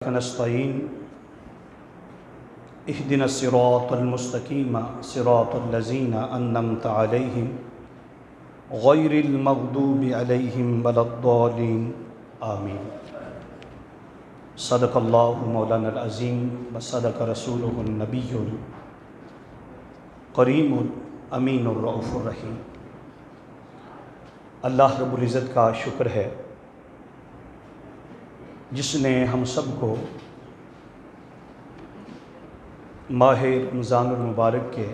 نستعين اهدنا الصراط المستقيم صراط الذين أنعمت عليهم غير المغضوب عليهم ولا الضالين آمين. صدق الله مولانا العظيم وصدق رسوله النبي الكريم الأمين الرؤوف الرحيم. اللہ رب العزت کا شکر ہے جس نے ہم سب کو ماہ رمضان المبارک کے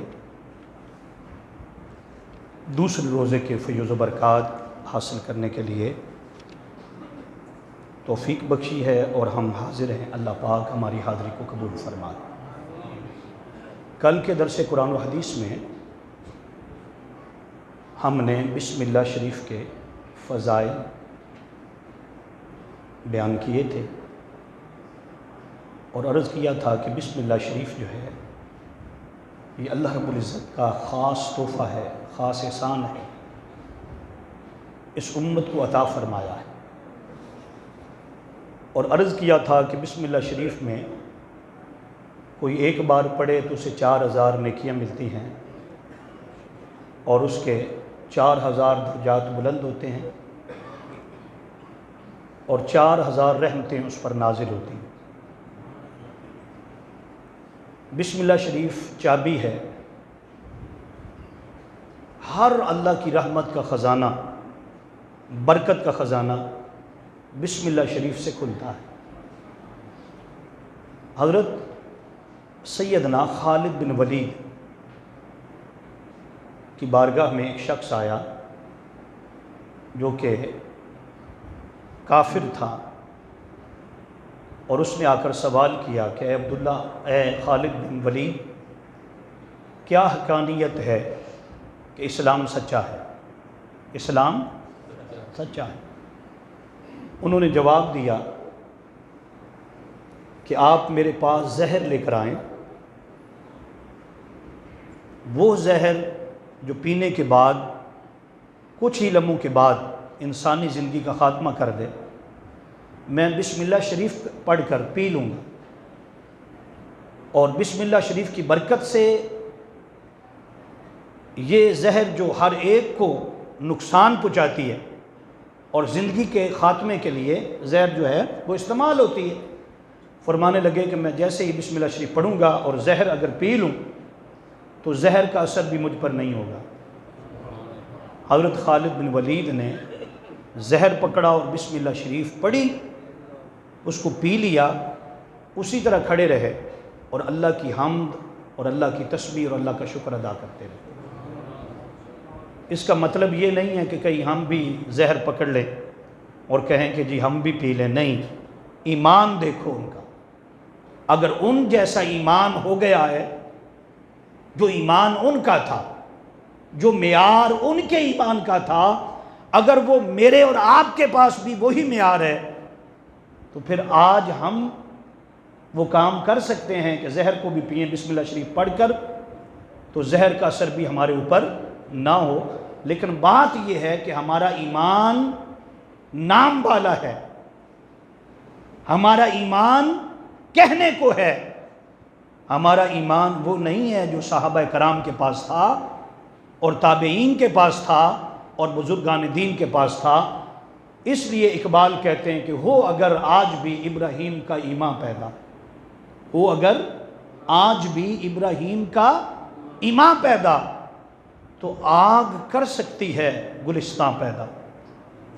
دوسرے روزے کے فیض و برکات حاصل کرنے کے لیے توفیق بخشی ہے اور ہم حاضر ہیں. اللہ پاک ہماری حاضری کو قبول فرمائے. کل کے درس قرآن و حدیث میں ہم نے بسم اللہ شریف کے فضائل بیان کیے تھے اور عرض کیا تھا کہ بسم اللہ شریف جو ہے یہ اللہ رب العزت کا خاص تحفہ ہے، خاص احسان ہے، اس امت کو عطا فرمایا ہے. اور عرض کیا تھا کہ بسم اللہ شریف میں کوئی ایک بار پڑھے تو اسے 4000 نیکیاں ملتی ہیں اور اس کے 4000 درجات بلند ہوتے ہیں اور 4000 رحمتیں اس پر نازل ہوتی ہیں. بسم اللہ شریف چابی ہے، ہر اللہ کی رحمت کا خزانہ، برکت کا خزانہ بسم اللہ شریف سے کھلتا ہے. حضرت سیدنا خالد بن ولید کی بارگاہ میں ایک شخص آیا جو کہ کافر تھا اور اس نے آ کر سوال کیا کہ اے عبداللہ، اے خالد بن ولید، کیا حقانیت ہے کہ اسلام سچا ہے؟ اسلام سچا ہے. انہوں نے جواب دیا کہ آپ میرے پاس زہر لے کر آئیں، وہ زہر جو پینے کے بعد کچھ ہی لمحوں کے بعد انسانی زندگی کا خاتمہ کر دے، میں بسم اللہ شریف پڑھ کر پی لوں گا اور بسم اللہ شریف کی برکت سے یہ زہر جو ہر ایک کو نقصان پہنچاتی ہے اور زندگی کے خاتمے کے لیے زہر جو ہے وہ استعمال ہوتی ہے. فرمانے لگے کہ میں جیسے ہی بسم اللہ شریف پڑھوں گا اور زہر اگر پی لوں تو زہر کا اثر بھی مجھ پر نہیں ہوگا. حضرت خالد بن ولید نے زہر پکڑا اور بسم اللہ شریف پڑھی، اس کو پی لیا، اسی طرح کھڑے رہے اور اللہ کی حمد اور اللہ کی تسبیح اور اللہ کا شکر ادا کرتے رہے. اس کا مطلب یہ نہیں ہے کہ کہیں ہم بھی زہر پکڑ لیں اور کہیں کہ جی ہم بھی پی لیں. نہیں، ایمان دیکھو ان کا. اگر ان جیسا ایمان ہو گیا ہے، جو ایمان ان کا تھا، جو معیار ان کے ایمان کا تھا، اگر وہ میرے اور آپ کے پاس بھی وہی معیار ہے تو پھر آج ہم وہ کام کر سکتے ہیں کہ زہر کو بھی پئیں بسم اللہ شریف پڑھ کر، تو زہر کا اثر بھی ہمارے اوپر نہ ہو. لیکن بات یہ ہے کہ ہمارا ایمان نام والا ہے، ہمارا ایمان کہنے کو ہے، ہمارا ایمان وہ نہیں ہے جو صحابہ کرام کے پاس تھا اور تابعین کے پاس تھا اور بزرگان دین کے پاس تھا. اس لیے اقبال کہتے ہیں کہ ہو اگر آج بھی ابراہیم کا ایمان پیدا، ہو اگر آج بھی ابراہیم کا ایمان پیدا تو آگ کر سکتی ہے گلستان پیدا.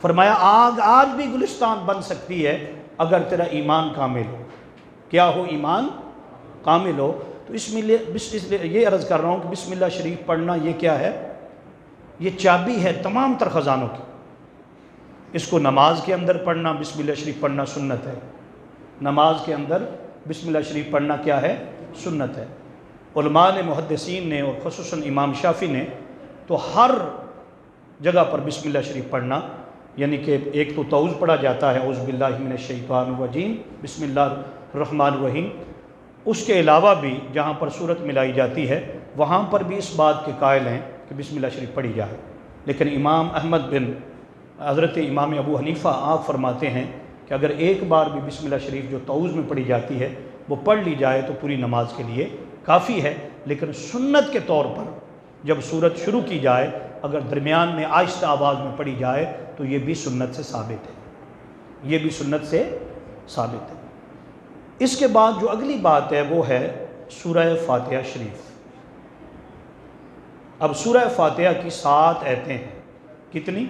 فرمایا آگ آج بھی گلستان بن سکتی ہے اگر تیرا ایمان کامل ہو. کیا ہو؟ ایمان کامل ہو. تو اس لیے یہ عرض کر رہا ہوں کہ بسم اللہ شریف پڑھنا یہ کیا ہے؟ یہ چابی ہے تمام تر خزانوں کی. اس کو نماز کے اندر پڑھنا، بسم اللہ شریف پڑھنا سنت ہے. نماز کے اندر بسم اللہ شریف پڑھنا کیا ہے؟ سنت ہے. علماء نے، محدثین نے اور خصوصاً امام شافعی نے تو ہر جگہ پر بسم اللہ شریف پڑھنا، یعنی کہ ایک تو تعوذ پڑھا جاتا ہے، اعوذ باللہ من الشیطان الرجیم، بسم اللہ الرحمن الرحیم. اس کے علاوہ بھی جہاں پر صورت ملائی جاتی ہے وہاں پر بھی اس بات کے قائل ہیں کہ بسم اللہ شریف پڑھی جائے. لیکن امام احمد بن حضرت امام ابو حنیفہ آپ فرماتے ہیں کہ اگر ایک بار بھی بسم اللہ شریف جو تعوذ میں پڑھی جاتی ہے وہ پڑھ لی جائے تو پوری نماز کے لیے کافی ہے، لیکن سنت کے طور پر جب سورت شروع کی جائے اگر درمیان میں آہستہ آواز میں پڑھی جائے تو یہ بھی سنت سے ثابت ہے، یہ بھی سنت سے ثابت ہے۔ اس کے بعد جو اگلی بات ہے وہ ہے سورہ فاتحہ شریف۔ اب سورہ فاتحہ کی 7 آیتیں ہیں، کتنی؟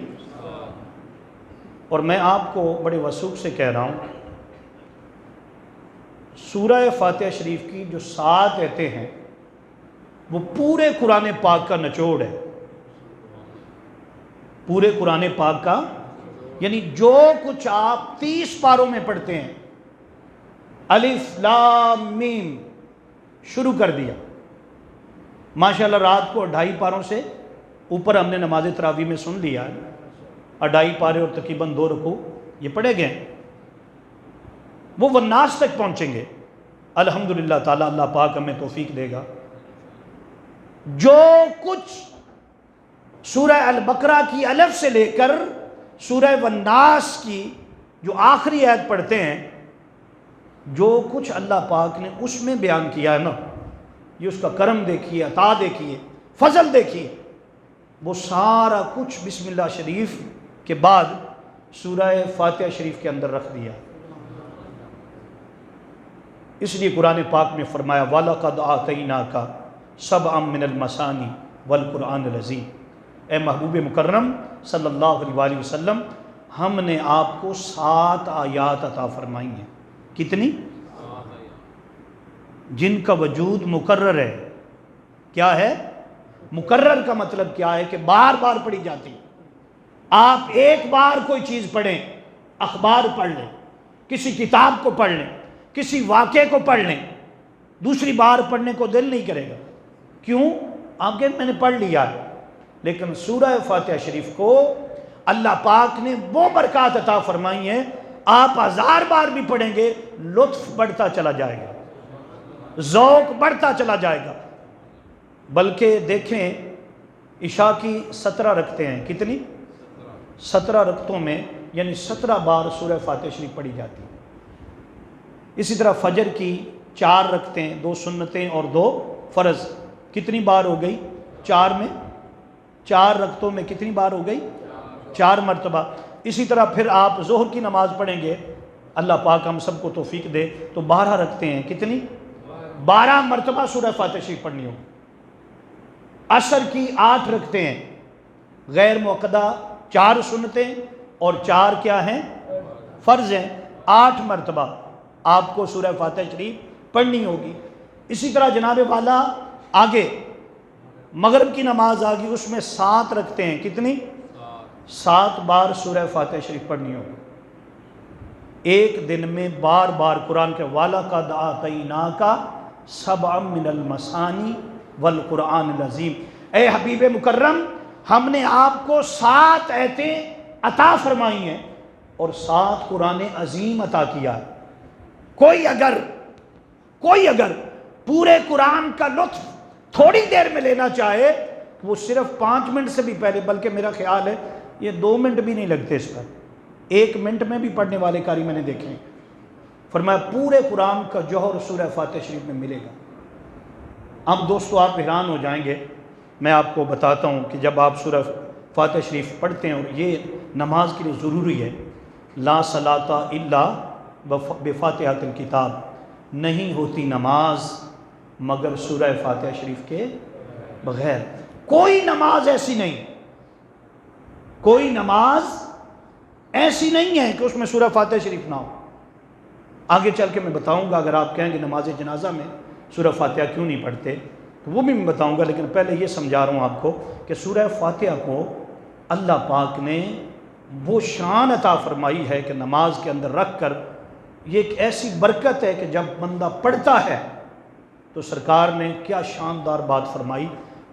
اور میں آپ کو بڑے وثوق سے کہہ رہا ہوں سورہ فاتحہ شریف کی جو 7 آیتیں ہیں وہ پورے قرآن پاک کا نچوڑ ہے، پورے قرآن پاک کا، یعنی جو کچھ آپ 30 پاروں میں پڑھتے ہیں، الف لام میم شروع کر دیا، ماشاءاللہ رات کو 2.5 پاروں سے اوپر ہم نے نماز تراویح میں سن لیا ہے، 2.5 پارے اور تقریباً 2 رکوع یہ پڑھے گئے، وہ والناس تک پہنچیں گے الحمدللہ تعالیٰ، اللہ پاک ہمیں توفیق دے گا۔ جو کچھ سورہ البقرہ کی الف سے لے کر سورہ والناس کی جو آخری آیت پڑھتے ہیں، جو کچھ اللہ پاک نے اس میں بیان کیا ہے نا، یہ اس کا کرم دیکھیے، عطا دیکھیے، فضل دیکھیے، وہ سارا کچھ بسم اللہ شریف کے بعد سورہ فاتحہ شریف کے اندر رکھ دیا۔ اس لیے قرآن پاک میں فرمایا وَلَقَدْ آتَيْنَاكَ سَبْعًا مِّنَ الْمَثَانِي وَالْقُرْآنِ الْعَظِيمِ، اے محبوب مکرم صلی اللہ علیہ وآلہ وسلم، ہم نے آپ کو 7 آیات عطا فرمائی ہیں، کتنی؟ جن کا وجود مکرر ہے۔ کیا ہے مکرر؟ کا مطلب کیا ہے کہ بار بار پڑھی جاتی۔ آپ ایک بار کوئی چیز پڑھیں، اخبار پڑھ لیں، کسی کتاب کو پڑھ لیں، کسی واقعے کو پڑھ لیں، دوسری بار پڑھنے کو دل نہیں کرے گا، کیوں؟ آپ کہیں میں نے پڑھ لیا ہے۔ لیکن سورہ فاتحہ شریف کو اللہ پاک نے وہ برکات عطا فرمائی ہیں، آپ 1000 بار بھی پڑھیں گے لطف بڑھتا چلا جائے گا، ذوق بڑھتا چلا جائے گا۔ بلکہ دیکھیں عشاء کی 17 رکعتیں ہیں، کتنی؟ 17 رکعتوں میں یعنی 17 بار سورہ فاتحہ شریف پڑھی جاتی ہے۔ اسی طرح فجر کی 4 رکعتیں، 2 سنتیں اور 2 فرض، کتنی بار ہو گئی؟ 4 میں، 4 رکعتوں میں کتنی بار ہو گئی؟ 4 مرتبہ۔ اسی طرح پھر آپ ظہر کی نماز پڑھیں گے، اللہ پاک ہم سب کو توفیق دے، تو 12 رکعتیں ہیں، کتنی؟ 12 مرتبہ سورہ فاتحہ شریف پڑھنی ہو۔ عصر کی 8 رکعتیں ہیں، غیر موقدہ 4 سنتیں اور 4 کیا ہیں؟ فرض ہیں، 8 مرتبہ آپ کو سورہ فاتحہ شریف پڑھنی ہوگی۔ اسی طرح جناب والا آگے مغرب کی نماز آگی، اس میں 7 رکعتیں ہیں، کتنی؟ 7 بار سورہ فاتحہ شریف پڑھنی ہوگی۔ ایک دن میں بار بار قرآن کے وَلَقَدْ آتَيْنَاكَ سَبْعًا مِّنَ الْمَثَانِي وَالْقُرْآنِ الْعَظِيمِ، اے حبیب مکرم ہم نے آپ کو 7 آیتیں عطا فرمائی ہیں اور 7 قرآن عظیم عطا کیا ہے۔ کوئی اگر پورے قرآن کا لطف تھوڑی دیر میں لینا چاہے وہ صرف 5 منٹ سے بھی پہلے، بلکہ میرا خیال ہے یہ 2 منٹ بھی نہیں لگتے اس پر، 1 منٹ میں بھی پڑھنے والے قاری میں نے دیکھے ہیں۔ فرمایا پورے قرآن کا جوہر سورہ فاتحہ شریف میں ملے گا۔ اب دوستو آپ حیران ہو جائیں گے، میں آپ کو بتاتا ہوں کہ جب آپ سورہ فاتحہ شریف پڑھتے ہیں، اور یہ نماز کے لیے ضروری ہے، لا صلاۃ الا بفاتحۃ الکتاب، نہیں ہوتی نماز مگر سورہ فاتحہ شریف کے بغیر۔ کوئی نماز ایسی نہیں، کوئی نماز ایسی نہیں ہے کہ اس میں سورہ فاتحہ شریف نہ ہو۔ آگے چل کے میں بتاؤں گا، اگر آپ کہیں گے نماز جنازہ میں سورہ فاتحہ کیوں نہیں پڑھتے تو وہ بھی میں بتاؤں گا، لیکن پہلے یہ سمجھا رہا ہوں آپ کو کہ سورہ فاتحہ کو اللہ پاک نے وہ شان عطا فرمائی ہے کہ نماز کے اندر رکھ کر یہ ایک ایسی برکت ہے کہ جب بندہ پڑھتا ہے تو سرکار نے کیا شاندار بات فرمائی۔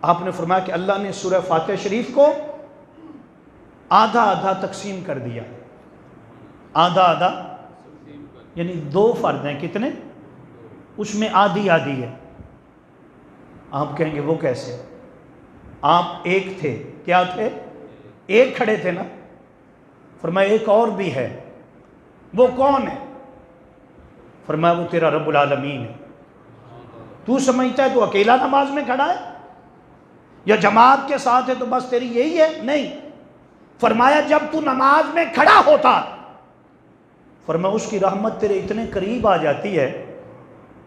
آپ نے فرمایا کہ اللہ نے سورہ فاتحہ شریف کو آدھا آدھا تقسیم کر دیا، آدھا آدھا یعنی 2 فرد ہیں، کتنے؟ اس میں آدھی آدھی ہے۔ آپ کہیں گے وہ کیسے؟ آپ ایک تھے، کیا تھے؟ ایک کھڑے تھے نا، فرمایا ایک اور بھی ہے، وہ کون ہے؟ فرمایا وہ تیرا رب العالمین ہے۔ تو سمجھتا ہے تو اکیلا نماز میں کھڑا ہے یا جماعت کے ساتھ ہے تو بس تیری یہی ہے؟ نہیں، فرمایا جب تو نماز میں کھڑا ہوتا، فرمایا اس کی رحمت تیرے اتنے قریب آ جاتی ہے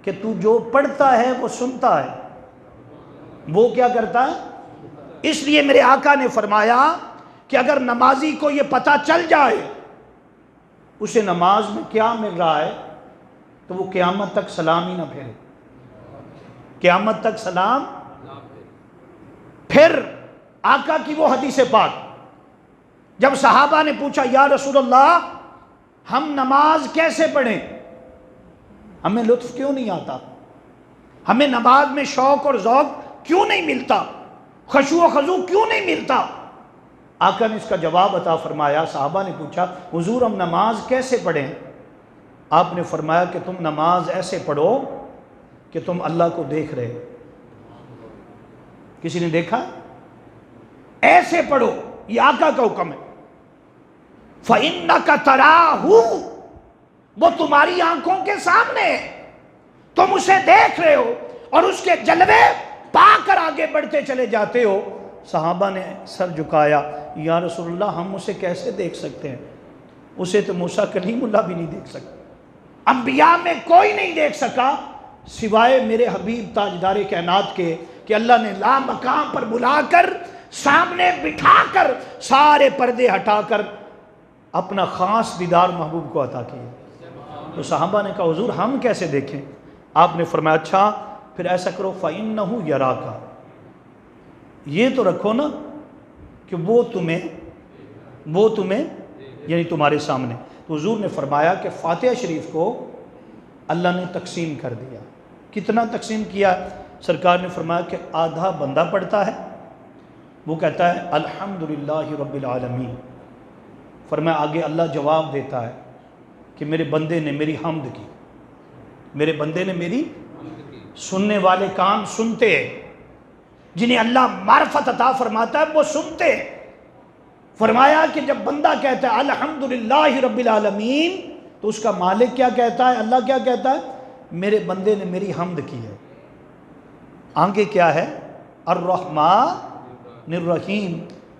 کہ تو جو پڑھتا ہے وہ سنتا ہے، وہ کیا کرتا ہے؟ اس لیے میرے آقا نے فرمایا کہ اگر نمازی کو یہ پتہ چل جائے اسے نماز میں کیا مل رہا ہے تو وہ قیامت تک سلام ہی نہ پھیرے، قیامت تک سلام۔ پھر آقا کی وہ حدیث پاک، جب صحابہ نے پوچھا یا رسول اللہ ہم نماز کیسے پڑھیں، ہمیں لطف کیوں نہیں آتا، ہمیں نماز میں شوق اور ذوق کیوں نہیں ملتا، خشوع و خضوع کیوں نہیں ملتا؟ آقا نے اس کا جواب عطا فرمایا۔ صحابہ نے پوچھا حضور ہم نماز کیسے پڑھیں؟ آپ نے فرمایا کہ تم نماز ایسے پڑھو کہ تم اللہ کو دیکھ رہے، کسی نے دیکھا؟ ایسے پڑھو، یہ آقا کا حکم ہے۔ فَإِنَّكَ تَرَاهُ، وہ تمہاری آنکھوں کے سامنے ہے، تم اسے دیکھ رہے ہو اور اس کے جلوے پا کر آگے بڑھتے چلے جاتے ہو۔ صحابہ نے سر جھکایا، یا رسول اللہ ہم اسے کیسے دیکھ سکتے ہیں؟ اسے تو موسیٰ کلیم اللہ بھی نہیں دیکھ سکتے، انبیاء میں کوئی نہیں دیکھ سکا سوائے میرے حبیب تاجدار کائنات کے، کہ اللہ نے لا مقام پر بلا کر سامنے بٹھا کر سارے پردے ہٹا کر اپنا خاص دیدار محبوب کو عطا کیا۔ تو صحابہ نے کہا حضور ہم کیسے دیکھیں؟ آپ نے فرمایا اچھا پھر ایسا کرو فَإِنَّهُ يَرَاكَ، یہ تو رکھو نا کہ وہ تمہیں یعنی تمہارے سامنے۔ تو حضور نے فرمایا کہ فاتحہ شریف کو اللہ نے تقسیم کر دیا۔ کتنا تقسیم کیا؟ سرکار نے فرمایا کہ آدھا بندہ پڑھتا ہے، وہ کہتا ہے الحمدللہ رب العالمین، فرمایا آگے اللہ جواب دیتا ہے کہ میرے بندے نے میری حمد کی، میرے بندے نے میری، سننے والے کان سنتے ہیں، جنہیں اللہ معرفت عطا فرماتا ہے وہ سنتے ہیں۔ فرمایا کہ جب بندہ کہتا ہے الحمدللہ رب العالمین تو اس کا مالک کیا کہتا ہے؟ اللہ کیا کہتا ہے؟ میرے بندے نے میری حمد کی ہے۔ آگے کیا ہے؟ الرحمن الرحیم،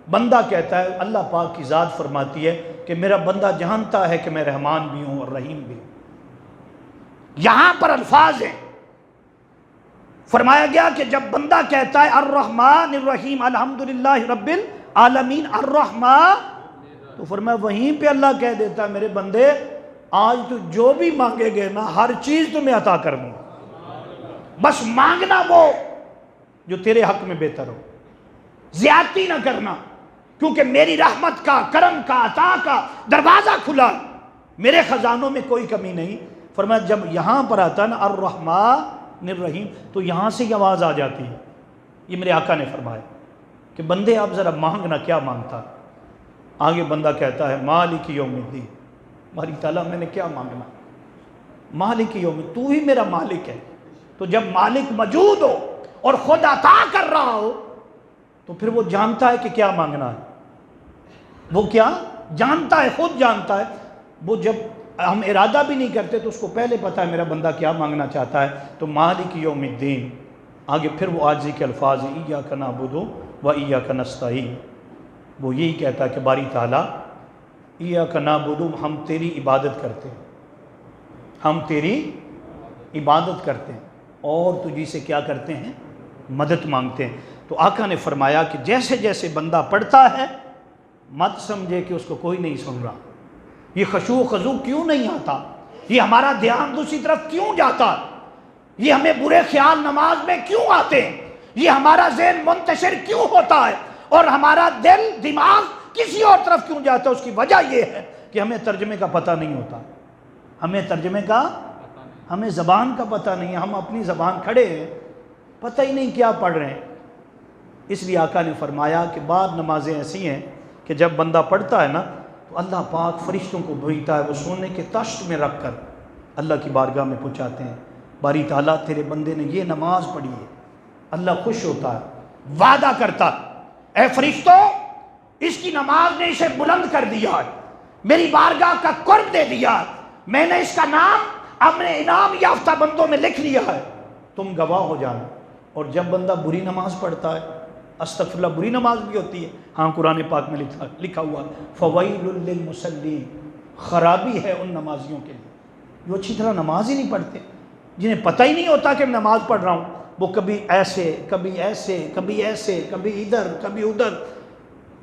بندہ کہتا ہے اللہ پاک کی ذات فرماتی ہے کہ میرا بندہ جانتا ہے کہ میں رحمان بھی ہوں اور رحیم بھی ہوں۔ یہاں پر الفاظ ہیں، فرمایا گیا کہ جب بندہ کہتا ہے الرحمن الرحیم الحمدللہ رب العالمین الرحمن، تو فرمایا وہیں پہ اللہ کہہ دیتا ہے میرے بندے آج تو جو بھی مانگے گے نا ہر چیز تمہیں عطا کر دوں، بس مانگنا وہ جو تیرے حق میں بہتر ہو، زیادتی نہ کرنا، کیونکہ میری رحمت کا، کرم کا، عطا کا دروازہ کھلا، میرے خزانوں میں کوئی کمی نہیں۔ فرمایا جب یہاں پر آتا نا الرحمن الرحیم تو یہاں سے یہ آواز آ جاتی ہے، یہ میرے آقا نے فرمایا کہ بندے آپ ذرا مانگنا، کیا مانگتا؟ آگے بندہ کہتا ہے مالک یوم الدین، مالک تعالیٰ میں نے کیا مانگنا؟ مالک یوم، تو ہی میرا مالک ہے۔ تو جب مالک موجود ہو اور خود عطا کر رہا ہو تو پھر وہ جانتا ہے کہ کیا مانگنا ہے، وہ کیا جانتا ہے، خود جانتا ہے۔ وہ جب ہم ارادہ بھی نہیں کرتے تو اس کو پہلے پتا ہے میرا بندہ کیا مانگنا چاہتا ہے۔ تو مالک یوم الدین، آگے پھر وہ عاجزی کے الفاظ ایاک نعبد و ایاک نستعین، وہ یہی کہتا ہے کہ باری تعالیٰ ایاک نعبد، ہم تیری عبادت کرتے ہیں، ہم تیری عبادت کرتے ہیں اور تجھی سے کیا کرتے ہیں؟ مدد مانگتے ہیں۔ تو آقا نے فرمایا کہ جیسے جیسے بندہ پڑھتا ہے مت سمجھے کہ اس کو کوئی نہیں سن رہا، یہ خشوع و خضوع کیوں نہیں آتا، یہ ہمارا دھیان دوسری طرف کیوں جاتا، یہ ہمیں برے خیال نماز میں کیوں آتے ہیں، یہ ہمارا ذہن منتشر کیوں ہوتا ہے اور ہمارا دل دماغ کسی اور طرف کیوں جاتا ہے؟ اس کی وجہ یہ ہے کہ ہمیں ترجمے کا پتہ نہیں ہوتا، ہمیں ترجمے کا، ہمیں زبان کا پتہ نہیں ہے، ہم اپنی زبان کھڑے ہیں پتہ ہی نہیں کیا پڑھ رہے ہیں۔ اس لیے آقا نے فرمایا کہ بعض نمازیں ایسی ہیں کہ جب بندہ پڑھتا ہے نا تو اللہ پاک فرشتوں کو بھیجتا ہے، وہ سونے کے تشت میں رکھ کر اللہ کی بارگاہ میں پہنچاتے ہیں، باری تعالیٰ تیرے بندے نے یہ نماز پڑھی ہے۔ اللہ خوش ہوتا ہے، وعدہ کرتا ہے اے فرشتوں اس کی نماز نے اسے بلند کر دیا ہے، میری بارگاہ کا قرب دے دیا، میں نے اس کا نام اپنے انعام یافتہ بندوں میں لکھ لیا ہے، تم گواہ ہو جانا۔ اور جب بندہ بری نماز پڑھتا ہے، استغفراللہ بری نماز بھی ہوتی ہے، ہاں قرآن پاک میں لکھا ہوا فویل للمصلین، خرابی ہے ان نمازیوں کے لیے جو اچھی طرح نماز ہی نہیں پڑھتے، جنہیں پتہ ہی نہیں ہوتا کہ میں نماز پڑھ رہا ہوں، وہ کبھی ایسے کبھی ایسے کبھی ایسے کبھی ادھر کبھی ادھر۔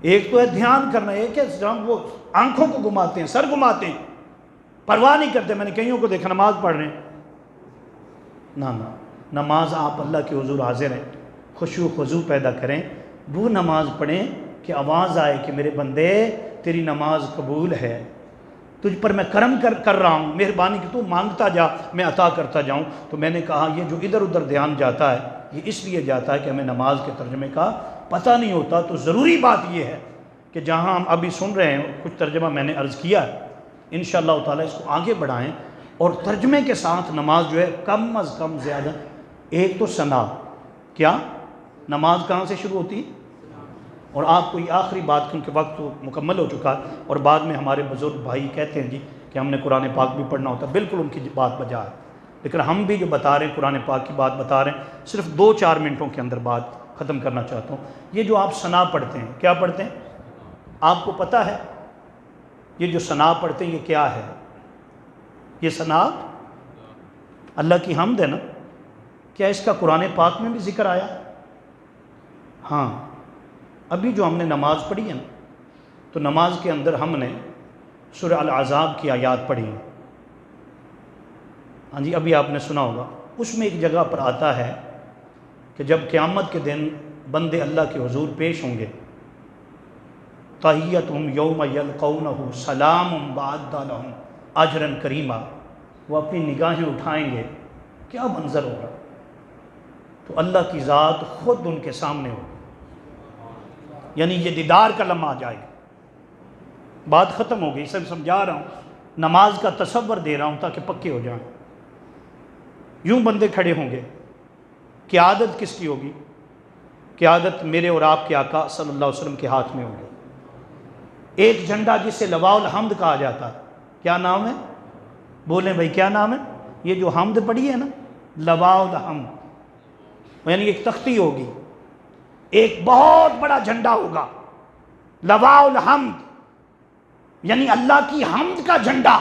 ایک تو ہے دھیان کرنا، ایک ہے جب وہ آنکھوں کو گھماتے ہیں، سر گھماتے ہیں، پرواہ نہیں کرتے۔ میں نے کئیوں کو دیکھا نماز پڑھ رہے ہیں، نہ نماز آپ اللہ کے حضور حاضر ہیں، خشوع خضوع پیدا کریں، وہ نماز پڑھیں کہ آواز آئے کہ میرے بندے تیری نماز قبول ہے، تجھ پر میں کرم کر رہا ہوں، مہربانی کہ تو مانگتا جا میں عطا کرتا جاؤں۔ تو میں نے کہا یہ جو ادھر ادھر دھیان جاتا ہے یہ اس لیے جاتا ہے کہ ہمیں نماز کے ترجمے کا پتہ نہیں ہوتا۔ تو ضروری بات یہ ہے کہ جہاں ہم ابھی سن رہے ہیں کچھ ترجمہ میں نے عرض کیا ہے، انشاءاللہ تعالیٰ اس کو آگے بڑھائیں، اور ترجمے کے ساتھ نماز جو ہے کم از کم زیادہ، ایک تو ثنا، کیا نماز کہاں سے شروع ہوتی ہے؟ اور آپ کو یہ آخری بات، کیونکہ وقت تو مکمل ہو چکا ہے اور بعد میں ہمارے بزرگ بھائی کہتے ہیں جی کہ ہم نے قرآن پاک بھی پڑھنا ہوتا ہے، بالکل ان کی بات بجا ہے، لیکن ہم بھی جو بتا رہے ہیں قرآن پاک کی بات بتا رہے ہیں، صرف 2-4 منٹوں کے اندر بات ختم کرنا چاہتا ہوں۔ یہ جو آپ ثنا پڑھتے ہیں، کیا پڑھتے ہیں آپ کو پتہ ہے؟ یہ جو ثنا پڑھتے ہیں یہ کیا ہے؟ یہ ثنا اللہ کی حمد ہے نا؟ کیا اس کا قرآن پاک میں بھی ذکر آیا؟ ہاں، ابھی جو ہم نے نماز پڑھی ہے نا، تو نماز کے اندر ہم نے سورہ الاحزاب کی آیات پڑھی ہیں، ہاں جی ابھی آپ نے سنا ہوگا، اس میں ایک جگہ پر آتا ہے کہ جب قیامت کے دن بندے اللہ کے حضور پیش ہوں گے، تحیتہم یوم یلقونہ سلام بعد لہم اجرا کریما، وہ اپنی نگاہیں اٹھائیں گے، کیا منظر ہوگا؟ تو اللہ کی ذات خود ان کے سامنے ہوگی، یعنی یہ دیدار کا لمحہ آ جائے گا۔ بات ختم ہو گئی، سب سمجھا رہا ہوں، نماز کا تصور دے رہا ہوں تاکہ پکے ہو جائیں۔ یوں بندے کھڑے ہوں گے، قیادت کس کی ہوگی؟ قیادت میرے اور آپ کے آقا صلی اللہ علیہ وسلم کے ہاتھ میں ہوگی۔ ایک جھنڈا جسے لواء الحمد کہا جاتا ہے، کیا نام ہے؟ بولیں بھائی کیا نام ہے؟ یہ جو حمد پڑھی ہے نا، لواء الحمد، یعنی ایک تختی ہوگی، ایک بہت بڑا جھنڈا ہوگا، لواء الحمد، یعنی اللہ کی حمد کا جھنڈا،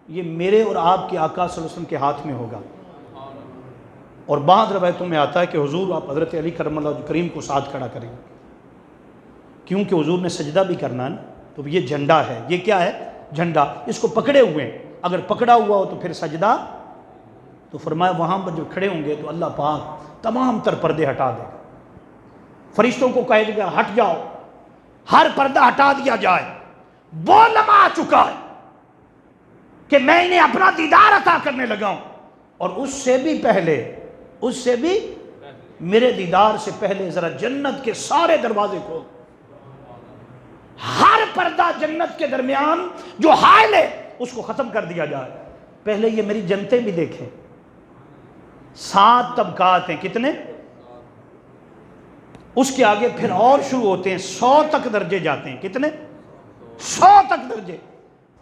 یہ میرے اور آپ کے آقا صلی اللہ علیہ وسلم کے ہاتھ میں ہوگا۔ اور بعض روایتوں میں آتا ہے کہ حضور آپ حضرت علی کرم اللہ وجہ کریم کو ساتھ کھڑا کریں، کیونکہ حضور نے سجدہ بھی کرنا ہے نا، تو یہ جھنڈا ہے، یہ کیا ہے؟ جھنڈا، اس کو پکڑے ہوئے ہیں، اگر پکڑا ہوا ہو تو پھر سجدہ، تو فرمایا وہاں پر جو کھڑے ہوں گے تو اللہ پاک تمام تر پردے ہٹا دے گا، فرشتوں کو کہے گا ہٹ جاؤ، ہر پردہ ہٹا دیا جائے، وہ لمحہ آ چکا ہے کہ میں انہیں اپنا دیدار عطا کرنے لگا ہوں، اور اس سے بھی پہلے، اس سے بھی میرے دیدار سے پہلے ذرا جنت کے سارے دروازے کھول، ہر پردہ جنت کے درمیان جو حائل ہے اس کو ختم کر دیا جائے۔ پہلے یہ میری جنتیں بھی دیکھیں، 7 طبقات ہیں، کتنے؟ اس کے آگے پھر اور شروع ہوتے ہیں، 100 تک درجے جاتے ہیں، کتنے؟ 100 تک درجے۔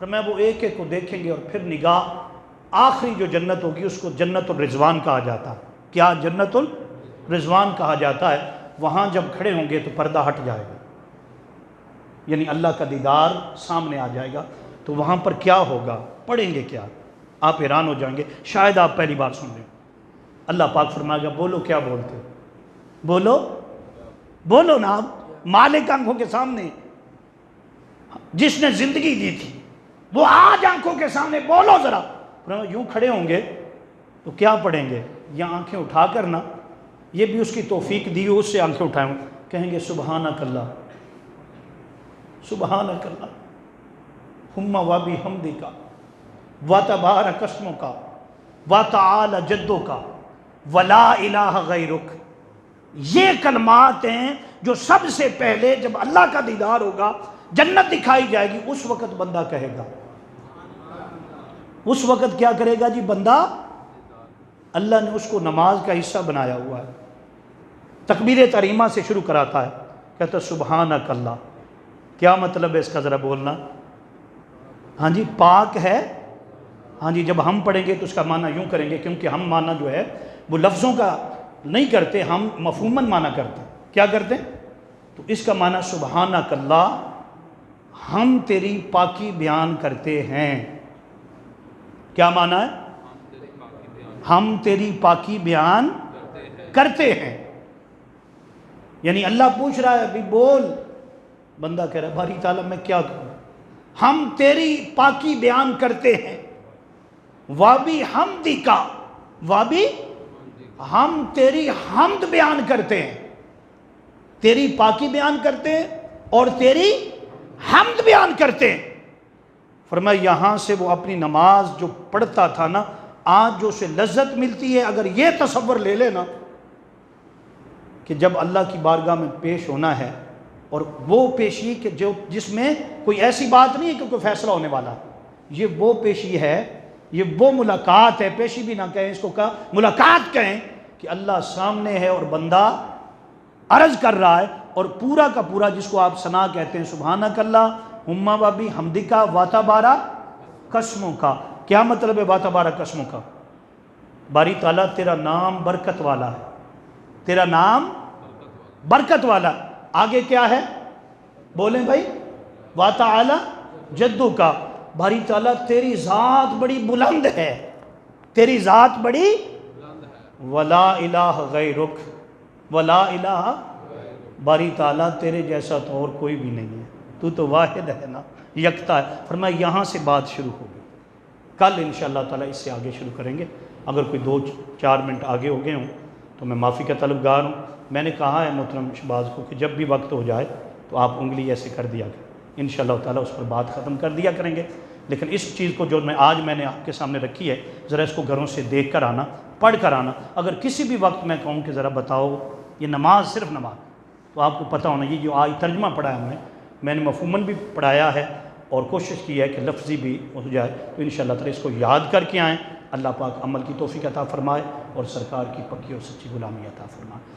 پھر میں وہ ایک ایک کو دیکھیں گے، اور پھر نگاہ آخری جو جنت ہوگی اس کو جنت الرضوان کہا جاتا ہے۔ کیا؟ جنت الرضوان کہا جاتا ہے۔ وہاں جب کھڑے ہوں گے تو پردہ ہٹ جائے گا، یعنی اللہ کا دیدار سامنے آ جائے گا۔ تو وہاں پر کیا ہوگا، پڑھیں گے کیا، آپ حیران ہو جائیں گے، شاید آپ پہلی بار سن رہے ہیں۔ اللہ پاک فرمائے گا بولو کیا بولتے ہو، بولو بولو نا، آپ مالک آنکھوں کے سامنے، جس نے زندگی دی تھی وہ آج آنکھوں کے سامنے، بولو ذرا۔ یوں کھڑے ہوں گے تو کیا پڑھیں گے، یا آنکھیں اٹھا کر نا، یہ بھی اس کی توفیق دی ہو، اس سے آنکھیں اٹھائیں، کہیں گے سبحانک اللہ، سبحانک اللہ، ہم و بحمدک و تبارک اسمک و تعالی جدک ولا الہ غیرک۔ یہ کلمات ہیں جو سب سے پہلے جب اللہ کا دیدار ہوگا، جنت دکھائی جائے گی، اس وقت بندہ کہے گا، اس وقت کیا کرے گا جی بندہ؟ اللہ نے اس کو نماز کا حصہ بنایا ہوا ہے، تکبیر تحریمہ سے شروع کراتا ہے، کہتا ہے سبحانک اللہ۔ کیا مطلب ہے اس کا ذرا بولنا؟ ہاں جی پاک ہے، ہاں جی جب ہم پڑھیں گے تو اس کا معنی یوں کریں گے، کیونکہ ہم معنی جو ہے وہ لفظوں کا نہیں کرتے، ہم مفہوماً معنی کرتے ہیں۔ کیا کرتے ہیں؟ تو اس کا معنی سبحانک اللہ، ہم تیری پاکی بیان کرتے ہیں۔ کیا معنی ہے؟ ہم تیری پاکی بیان کرتے ہیں، یعنی اللہ پوچھ رہا ہے بھی بول، بندہ کہہ رہا ہے باری تعالیٰ میں کیا کروں، ہم تیری پاکی بیان کرتے ہیں، وابی حمدی کا، وابی ہم تیری حمد بیان کرتے ہیں، تیری پاکی بیان کرتے ہیں اور تیری حمد بیان کرتے ہیں۔ فرمایا یہاں سے وہ اپنی نماز جو پڑھتا تھا نا، آج جو اسے لذت ملتی ہے، اگر یہ تصور لے لینا کہ جب اللہ کی بارگاہ میں پیش ہونا ہے، اور وہ پیشی کہ جس میں کوئی ایسی بات نہیں ہے کہ کوئی فیصلہ ہونے والا، یہ وہ پیشی ہے، یہ وہ ملاقات ہے، پیشی بھی نہ کہیں اس کو، کہا ملاقات کہیں، کہ اللہ سامنے ہے اور بندہ عرض کر رہا ہے، اور پورا کا پورا جس کو آپ ثنا کہتے ہیں، سبحانک اللہ ہما وابی حمدکا واتبارا قسموں کا۔ کیا مطلب ہے واتبارا قسموں کا؟ باری تعالیٰ تیرا نام برکت والا ہے، تیرا نام برکت والا۔ آگے کیا ہے بولیں بھائی؟ واتعالی جدو کا، باری تعالیٰ تیری ذات بڑی بلند ہے، تیری ذات بڑی، ولا الہ غیرک، ولا الہ، باری تعالیٰ تیرے جیسا تو اور کوئی بھی نہیں ہے، تو تو واحد ہے نا، یکتا ہے۔ فرمایا یہاں سے بات شروع ہوگی، کل انشاءاللہ تعالیٰ اس سے آگے شروع کریں گے۔ اگر کوئی 2-4 منٹ آگے ہو گئے ہوں تو میں معافی کا طلبگار ہوں۔ میں نے کہا ہے محترم شہباز کو کہ جب بھی وقت ہو جائے تو آپ انگلی ایسے کر دیا کریں، انشاءاللہ تعالیٰ اس پر بات ختم کر دیا کریں گے۔ لیکن اس چیز کو جو میں نے آپ کے سامنے رکھی ہے، ذرا اس کو گھروں سے دیکھ کر آنا، پڑھ کر آنا۔ اگر کسی بھی وقت میں کہوں کہ ذرا بتاؤ یہ نماز، صرف نماز، تو آپ کو پتہ ہونا یہ جو آج ترجمہ پڑھا ہے میں نے مفہوماً بھی پڑھایا ہے اور کوشش کی ہے کہ لفظی بھی ہو جائے، تو انشاءاللہ تعالیٰ اس کو یاد کر کے آئیں۔ اللہ پاک عمل کی توفیق عطا فرمائے اور سرکار کی پکی اور سچی غلامی عطا فرمائے۔